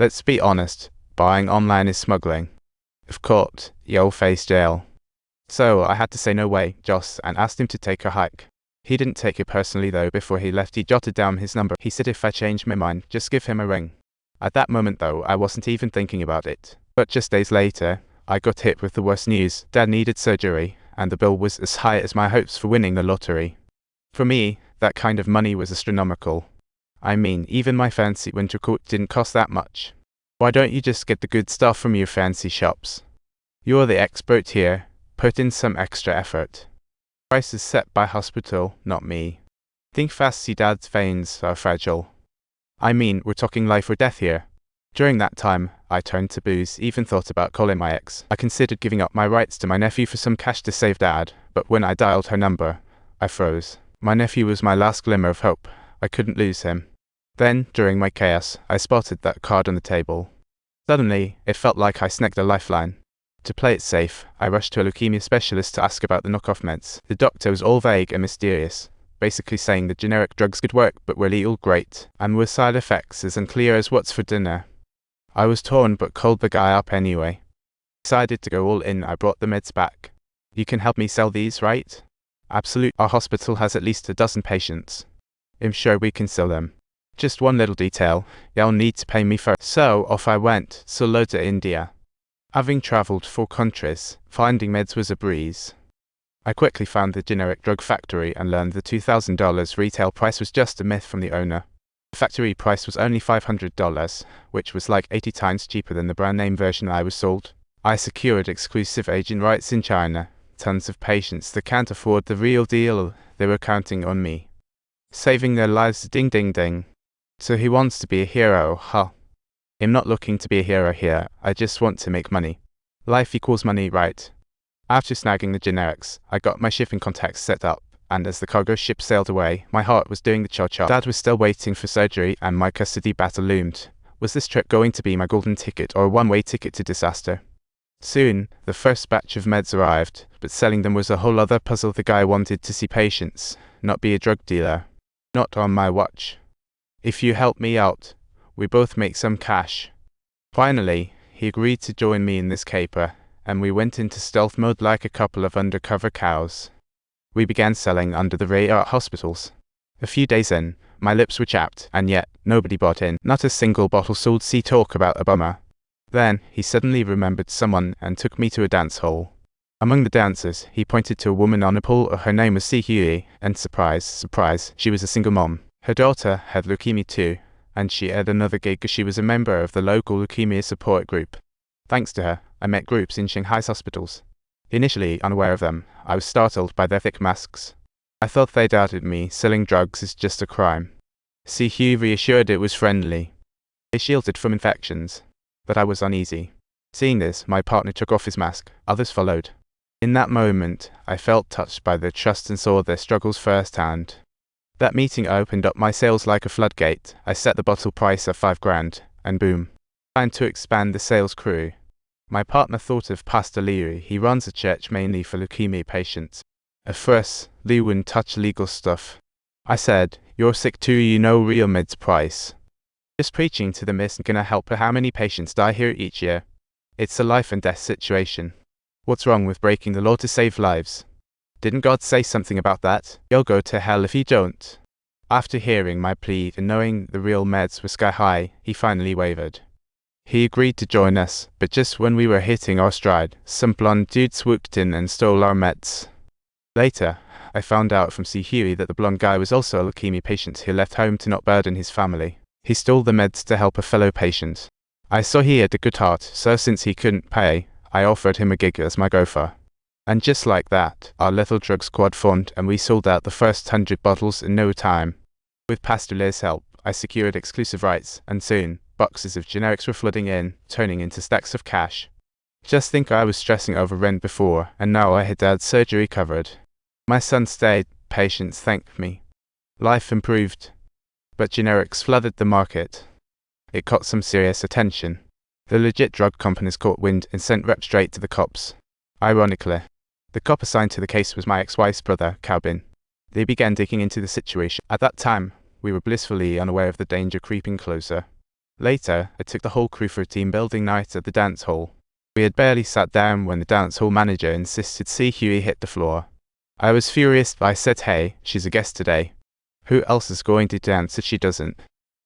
Let's be honest, buying online is smuggling. If caught, you'll face jail. So I had to say no way, Joss, and asked him to take a hike. He didn't take it personally though. Before he left, he jotted down his number. He said if I changed my mind, just give him a ring. At that moment though, I wasn't even thinking about it. But just days later, I got hit with the worst news. Dad needed surgery, and the bill was as high as my hopes for winning the lottery. For me, that kind of money was astronomical. I mean, even my fancy winter coat didn't cost that much. Why don't you just get the good stuff from your fancy shops? You're the expert here. Put in some extra effort. Price is set by hospital, not me. Think fast, see Dad's veins are fragile. I mean, we're talking life or death here. During that time, I turned to booze, even thought about calling my ex. I considered giving up my rights to my nephew for some cash to save Dad, but when I dialed her number, I froze. My nephew was my last glimmer of hope. I couldn't lose him. Then, during my chaos, I spotted that card on the table. Suddenly, it felt like I snagged a lifeline. To play it safe, I rushed to a leukemia specialist to ask about the knockoff meds. The doctor was all vague and mysterious, basically saying the generic drugs could work but were all great, and with side effects as unclear as what's for dinner. I was torn but called the guy up anyway. Decided to go all in. I brought the meds back. You can help me sell these, right? Absolute. Our hospital has at least a dozen patients. I'm sure we can sell them. Just one little detail, you'll need to pay me first. So off I went, solo to India. Having travelled 4 countries, finding meds was a breeze. I quickly found the generic drug factory and learned the $2,000 retail price was just a myth from the owner. The factory price was only $500, which was like 80 times cheaper than the brand name version I was sold. I secured exclusive agent rights in China. Tons of patients that can't afford the real deal, they were counting on me. Saving their lives, ding ding ding. So he wants to be a hero, huh? I'm not looking to be a hero here, I just want to make money. Life equals money, right? After snagging the generics, I got my shipping contacts set up, and as the cargo ship sailed away, my heart was doing the cha-cha. Dad was still waiting for surgery, and my custody battle loomed. Was this trip going to be my golden ticket or a one-way ticket to disaster? Soon, the first batch of meds arrived, but selling them was a whole other puzzle. The guy wanted to see patients, not be a drug dealer. Not on my watch. If you help me out, we both make some cash. Finally, he agreed to join me in this caper, and we went into stealth mode like a couple of undercover cows. We began selling under the radar at hospitals. A few days in, my lips were chapped, and yet nobody bought in. Not a single bottle sold. See, talk about a bummer. Then, he suddenly remembered someone and took me to a dance hall. Among the dancers, he pointed to a woman on a pole. Her name was Si, and surprise, surprise, she was a single mom. Her daughter had leukemia too, and she had another gig as she was a member of the local leukemia support group. Thanks to her, I met groups in Shanghai's hospitals. Initially unaware of them, I was startled by their thick masks. I thought they doubted me. Selling drugs is just a crime. Si reassured it was friendly. They shielded from infections. But I was uneasy. Seeing this, my partner took off his mask. Others followed. In that moment, I felt touched by their trust and saw their struggles firsthand. That meeting opened up my sales like a floodgate. I set the bottle price at $5,000, and boom. Time to expand the sales crew. My partner thought of Pastor Lee. He runs a church mainly for leukemia patients. At first, Lee wouldn't touch legal stuff. I said, "You're sick too, you know real meds price. Just preaching to the miss gonna help. How many patients die here each year? It's a life and death situation. What's wrong with breaking the law to save lives? Didn't God say something about that? You'll go to hell if you don't." After hearing my plea and knowing the real meds were sky high, he finally wavered. He agreed to join us, but just when we were hitting our stride, some blonde dude swooped in and stole our meds. Later, I found out from Si that the blonde guy was also a leukemia patient who left home to not burden his family. He stole the meds to help a fellow patient. I saw he had a good heart, so since he couldn't pay, I offered him a gig as my gopher. And just like that, our little drug squad formed and we sold out the first 100 bottles in no time. With Pastor Lee's help, I secured exclusive rights, and soon, boxes of generics were flooding in, turning into stacks of cash. Just think, I was stressing over rent before, and now I had Dad's surgery covered. My son stayed, patients thanked me. Life improved. But generics flooded the market. It caught some serious attention. The legit drug companies caught wind and sent reps straight to the cops. Ironically, the cop assigned to the case was my ex-wife's brother, Calvin. They began digging into the situation. At that time, we were blissfully unaware of the danger creeping closer. Later, I took the whole crew for a team building night at the dance hall. We had barely sat down when the dance hall manager insisted see Huey hit the floor. I was furious, but I said, "Hey, she's a guest today. Who else is going to dance if she doesn't?"